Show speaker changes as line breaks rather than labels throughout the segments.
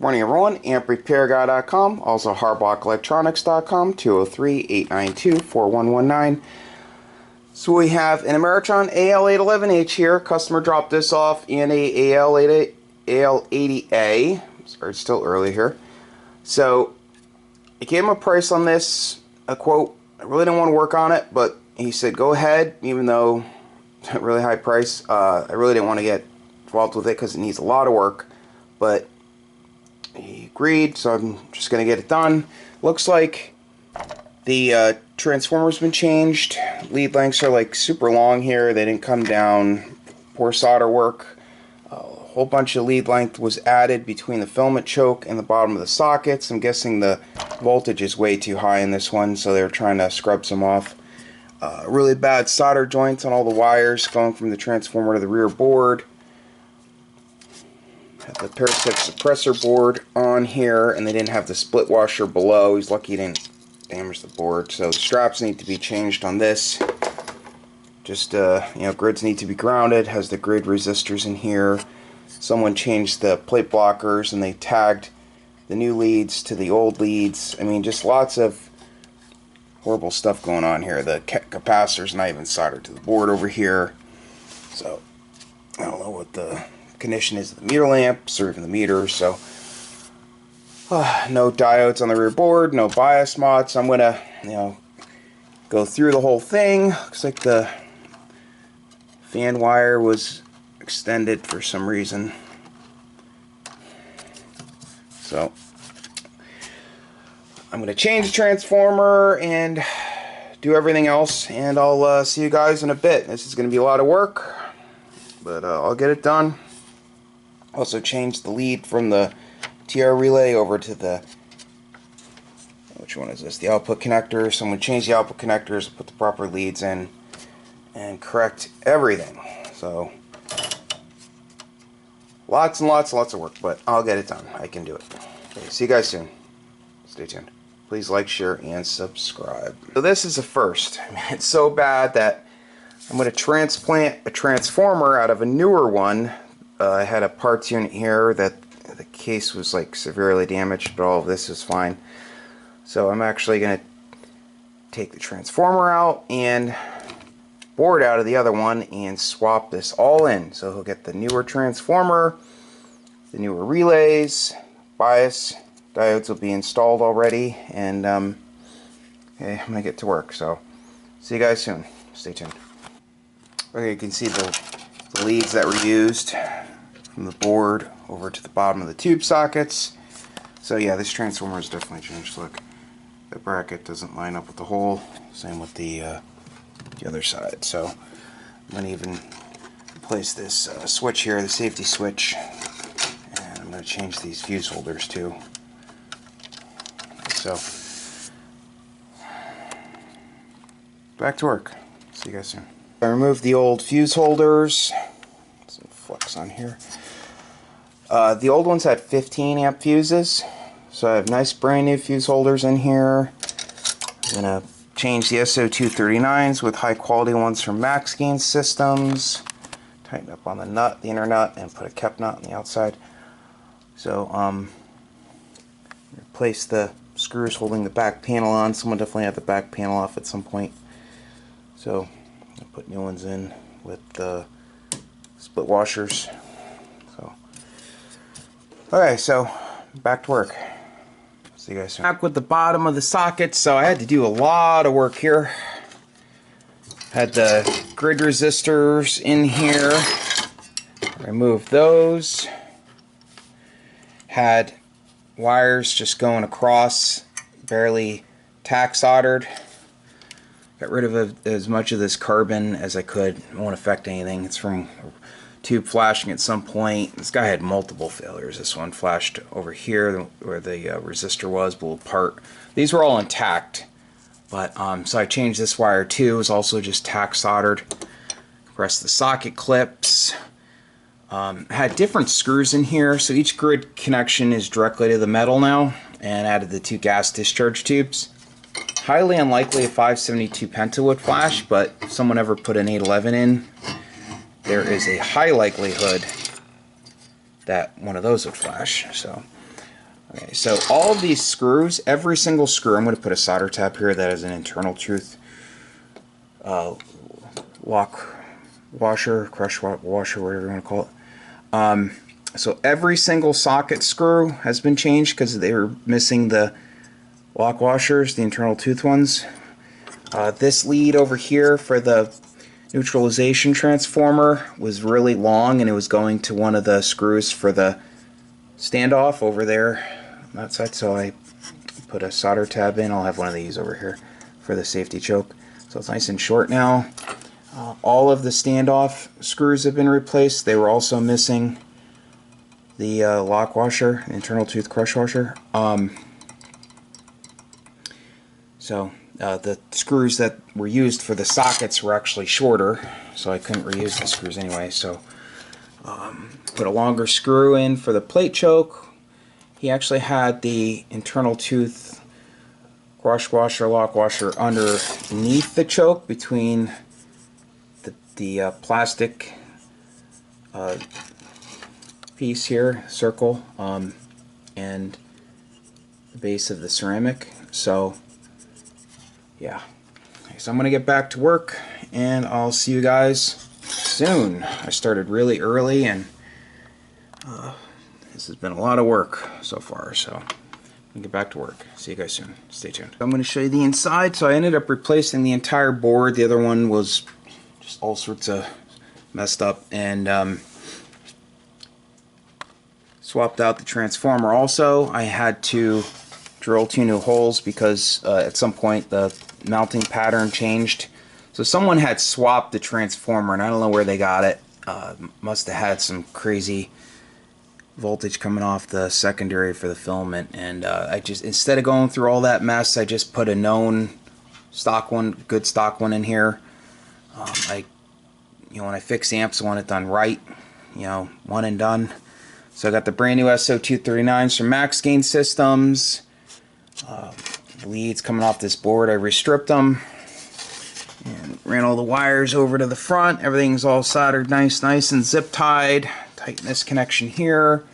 Morning everyone, amprepairguy.com, also hardblockelectronics.com, 203-892-4119. So we have an Ameritron Al811h here. Customer dropped this off in a Al80A. Sorry, it's still early here. So he gave him a price on this, a quote. I really didn't want to work on it, but he said go ahead, even though it's a really high price. I really didn't want to get involved with it because it needs a lot of work, but he agreed, so I'm just going to get it done. Looks like the transformer's been changed. Lead lengths are like super long here. They didn't come down. Poor solder work. A whole bunch of lead length was added between the filament choke and the bottom of the sockets. I'm guessing the voltage is way too high in this one, so they're trying to scrub some off. Really bad solder joints on all the wires going from the transformer to the rear board. Have the parasitic suppressor board on here, and they didn't have the split washer below. He's lucky he didn't damage the board. So the straps need to be changed on this. Just grids need to be grounded. Has the grid resistors in here. Someone changed the plate blockers and they tagged the new leads to the old leads. I mean, just lots of horrible stuff going on here. The capacitor's not even soldered to the board over here. So I don't know what the condition is of the meter lamps or even the meter. So no diodes on the rear board, no bias mods. I'm gonna go through the whole thing. Looks like the fan wire was extended for some reason, so I'm gonna change the transformer and do everything else, and I'll see you guys in a bit. This is gonna be a lot of work, but I'll get it done. Also changed the lead from the TR relay over to the, which one is this? The output connector. Someone changed the output connectors, put the proper leads in, and correct everything. So lots and lots of work, but I'll get it done. I can do it. Okay, see you guys soon. Stay tuned. Please like, share, and subscribe. So this is a first. I mean, it's so bad that I'm going to transplant a transformer out of a newer one. I had a parts unit here that the case was like severely damaged, but all of this is fine. So I'm actually going to take the transformer out and board out of the other one and swap this all in. So he'll get the newer transformer, the newer relays, bias diodes will be installed already, and okay, I'm going to get to work. So see you guys soon. Stay tuned. Okay, you can see the leads that were used from the board over to the bottom of the tube sockets. So yeah, this transformer has definitely changed. Look, the bracket doesn't line up with the hole. Same with the other side. So I'm going to even replace this switch here, the safety switch, and I'm going to change these fuse holders too. So back to work. See you guys soon. I removed the old fuse holders. Some flux on here. The old ones had 15 amp fuses, so I have nice brand new fuse holders in here. I'm going to change the SO239s with high quality ones from Max Gain Systems. Tighten up on the nut, the inner nut, and put a kept nut on the outside. So replace the screws holding the back panel on. Someone definitely had the back panel off at some point. So I'll put new ones in with the split washers. Okay, so back to work. See you guys soon. Back with the bottom of the socket, so I had to do a lot of work here. Had the grid resistors in here. Removed those. Had wires just going across, barely tack soldered. Got rid of as much of this carbon as I could. It won't affect anything. It's from tube flashing at some point. This guy had multiple failures. This one flashed over here where the resistor was, blew apart. These were all intact, but so I changed this wire too. It was also just tack soldered. Compressed the socket clips. Had different screws in here, so each grid connection is directly to the metal now, and added the two gas discharge tubes. Highly unlikely a 572 Penta would flash, but if someone ever put an 811 in, there is a high likelihood that one of those would flash. So Okay, so all of these screws, every single screw, I'm going to put a solder tab here that has an internal tooth lock washer, crush washer, whatever you want to call it. So every single socket screw has been changed because they were missing the lock washers, the internal tooth ones. This lead over here for the neutralization transformer was really long, and it was going to one of the screws for the standoff over there on that side, so I put a solder tab in. I'll have one of these over here for the safety choke. So it's nice and short now. All of the standoff screws have been replaced. They were also missing the lock washer, the internal tooth crush washer. The screws that were used for the sockets were actually shorter, so I couldn't reuse the screws anyway. So put a longer screw in for the plate choke. He actually had the internal tooth crush washer, lock washer underneath the choke between the plastic piece here, circle, and the base of the ceramic. So yeah, so I'm gonna get back to work and I'll see you guys soon. I started really early and this has been a lot of work so far, so I'm gonna get back to work. See you guys soon. Stay tuned. I'm gonna show you the inside. So I ended up replacing the entire board. The other one was just all sorts of messed up, and swapped out the transformer. Also, I had to drill 2 new holes because at some point the mounting pattern changed. So someone had swapped the transformer, and I don't know where they got it. Must have had some crazy voltage coming off the secondary for the filament, and I just, instead of going through all that mess, I just put a known stock one, good stock one in here. When I fix amps, I want it done right, one and done. So I got the brand new SO239s from Max Gain Systems. The leads coming off this board, I restripped them and ran all the wires over to the front. Everything's all soldered nice and zip tied. Tighten this connection here.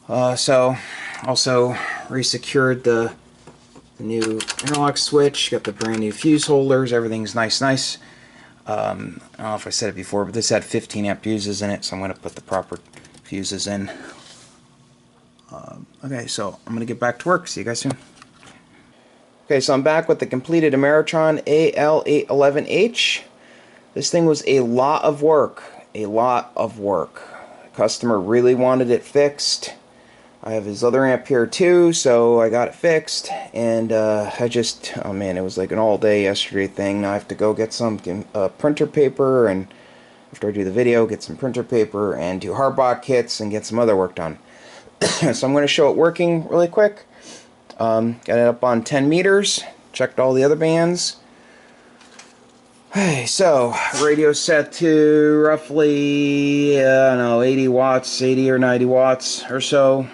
So also resecured the new interlock switch. Got the brand new fuse holders. Everything's nice. I don't know if I said it before, but this had 15 amp fuses in it, so I'm going to put the proper fuses in. Okay, so I'm going to get back to work. See you guys soon. Okay, so I'm back with the completed Ameritron Al811h. This thing was a lot of work. The customer really wanted it fixed. I have his other amp here too, so I got it fixed. And oh man, it was like an all day yesterday thing. Now I have to go get some printer paper, and after I do the video, get some printer paper and do hardbox kits and get some other work done. So I'm going to show it working really quick. Got it up on 10 meters. Checked all the other bands. Okay, so radio set to roughly, I don't know, 80 watts, 80 or 90 watts or so.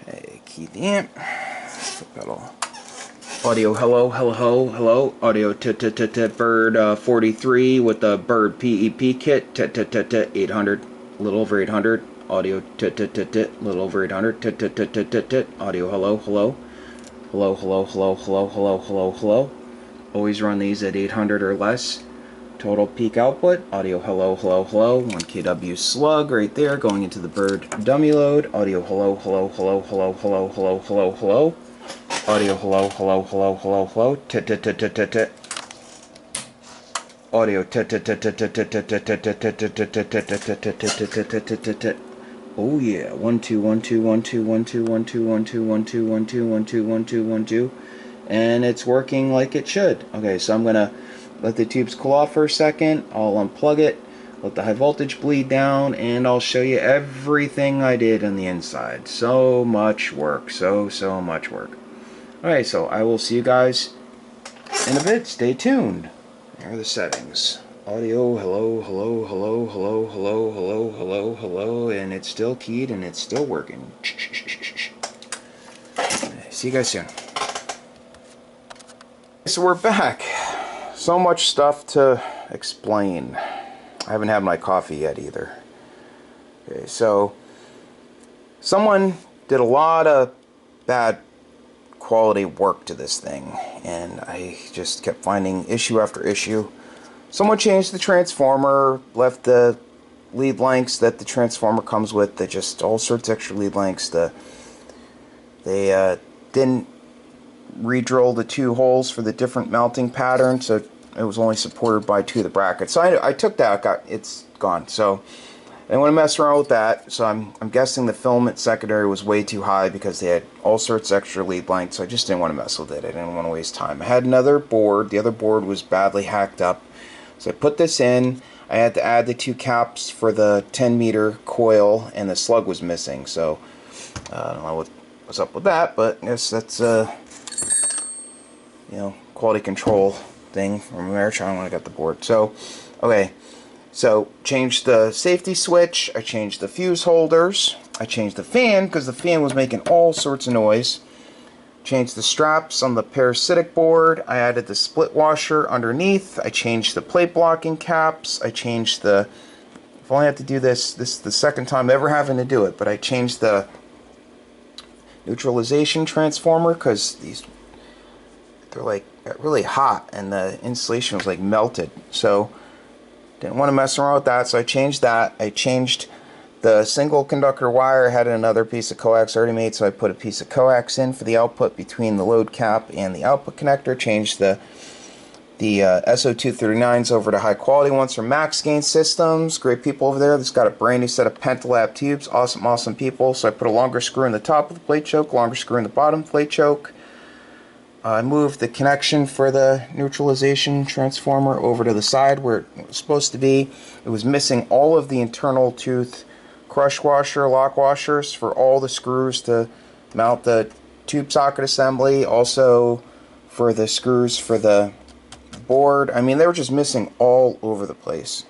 Okay, key the amp. Audio hello. Audio bird 43 with the bird PEP kit 800, a little over 800. Audio little over 800. Audio hello. Hello. Always run these at 800 or less. Total peak output. Audio hello. 1 kW slug right there going into the bird dummy load. Audio hello. Audio hello. Audio oh yeah, 1 2 1 2 1 2 1 2 1 2 1 2 1 2 1 2 1 2 1 2 1 2, and it's working like it should. Okay, so I'm gonna let the tubes cool off for a second. I'll unplug it, let the high voltage bleed down, and I'll show you everything I did on the inside. So much work, so much work. Alright, so I will see you guys in a bit. Stay tuned. There are the settings. Audio hello, and it's still keyed and it's still working. See you guys soon. So we're back. So much stuff to explain. I haven't had my coffee yet either. Okay, so someone did a lot of bad quality work to this thing, and I just kept finding issue after issue. Someone changed the transformer, left the lead lengths that the transformer comes with, that just all sorts of extra lead lengths. They didn't re-drill the 2 holes for the different mounting pattern, so it was only supported by 2 of the brackets. So I took that, it's gone. So I didn't want to mess around with that. So I'm guessing the filament secondary was way too high because they had all sorts of extra lead lengths. So I just didn't want to mess with it. I didn't want to waste time. I had another board. The other board was badly hacked up. So I put this in. I had to add the 2 caps for the 10-meter coil, and the slug was missing. So I don't know what was up with that, but I guess that's quality control thing from Ameritron when I got the board. So okay, so changed the safety switch, I changed the fuse holders, I changed the fan because the fan was making all sorts of noise, changed the straps on the parasitic board, I added the split washer underneath, I changed the plate blocking caps, I changed the, I've only had to do this is the second time ever having to do it, but I changed the neutralization transformer because they're like really hot and the insulation was like melted, so didn't want to mess around with that, so I changed that. I changed the single conductor wire. I had another piece of coax already made, so I put a piece of coax in for the output between the load cap and the output connector. Changed the SO239s over to high quality ones from Max Gain Systems. Great people over there. This got a brand new set of Penta Lab tubes. Awesome people. So I put a longer screw in the top of the plate choke, longer screw in the bottom plate choke. I moved the connection for the neutralization transformer over to the side where it was supposed to be. It was missing all of the internal tooth crush washer, lock washers for all the screws to mount the tube socket assembly. Also for the screws for the board. I mean, they were just missing all over the place.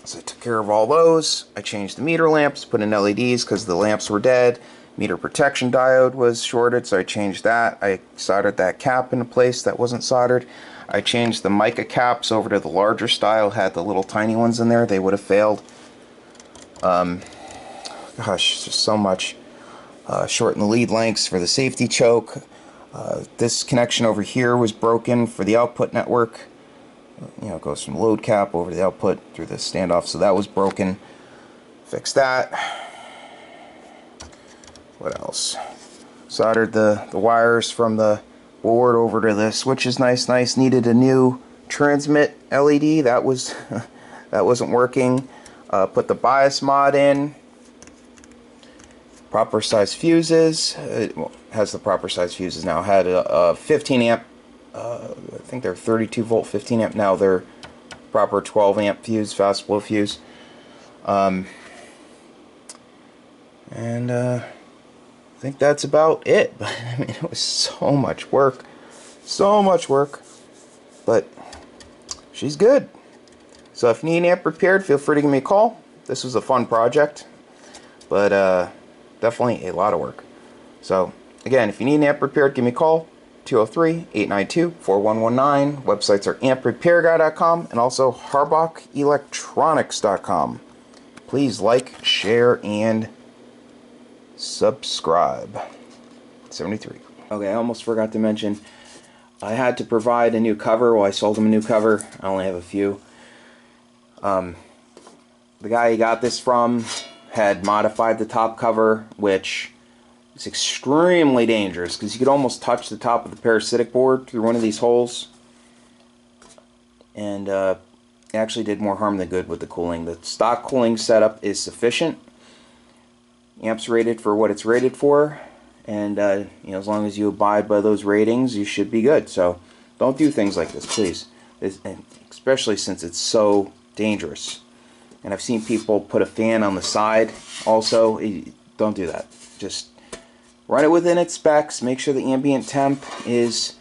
So I took care of all those. I changed the meter lamps, put in LEDs because the lamps were dead. Meter protection diode was shorted, so I changed that. I soldered that cap into place that wasn't soldered. I changed the mica caps over to the larger style, had the little tiny ones in there. They would have failed. Gosh, just so much. Shorten the lead lengths for the safety choke. This connection over here was broken for the output network. It goes from load cap over to the output through the standoff, so that was broken. Fixed that. What else? Soldered the wires from the board over to the switches. Nice. Needed a new transmit LED. That wasn't working. Put the bias mod in. Proper size fuses. It has the proper size fuses now. Had a 15 amp. I think they're 32 volt 15 amp. Now they're proper 12 amp fuse, fast flow fuse. I think that's about it. But I mean, it was so much work, but she's good. So if you need an amp repaired, feel free to give me a call. This was a fun project, but definitely a lot of work. So again, if you need an amp repaired, give me a call. 203-892-4119. Websites are amprepairguy.com and also harbachelektronics.com. Please like, share, and subscribe. 73. Okay, I almost forgot to mention, I had to provide a new cover. Well, I sold him a new cover. I only have a few. The guy he got this from had modified the top cover, which is extremely dangerous because you could almost touch the top of the parasitic board through one of these holes, and it actually did more harm than good with the cooling. The stock cooling setup is sufficient. Amp's rated for what it's rated for, and as long as you abide by those ratings, you should be good. So don't do things like this, please, especially since it's so dangerous. And I've seen people put a fan on the side also. Don't do that. Just run it within its specs. Make sure the ambient temp is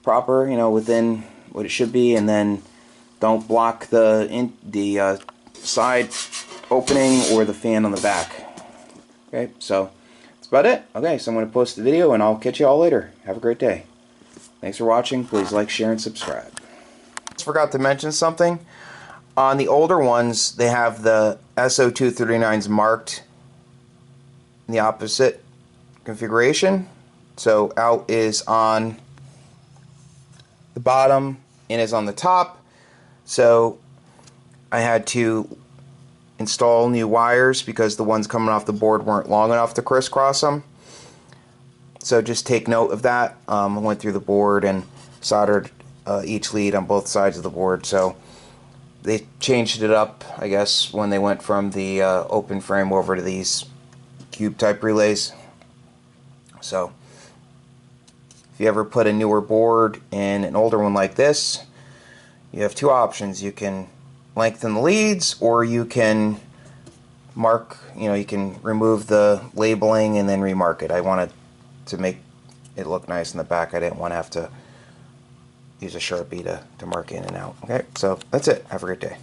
proper, within what it should be, and then don't block the side opening or the fan on the back. Okay, so that's about it. Okay, so I'm going to post the video, and I'll catch you all later. Have a great day. Thanks for watching. Please like, share, and subscribe. Just forgot to mention something. On the older ones, they have the SO239s marked in the opposite configuration. So out is on the bottom, in is on the top. So I had to install new wires because the ones coming off the board weren't long enough to crisscross them. So just take note of that. I went through the board and soldered each lead on both sides of the board. So they changed it up, I guess, when they went from the open frame over to these cube type relays. So if you ever put a newer board in an older one like this, you have two options. You can lengthen the leads, or you can mark, you can remove the labeling and then remark it. I wanted to make it look nice in the back. I didn't want to have to use a Sharpie to mark in and out. Okay, so that's it. Have a great day.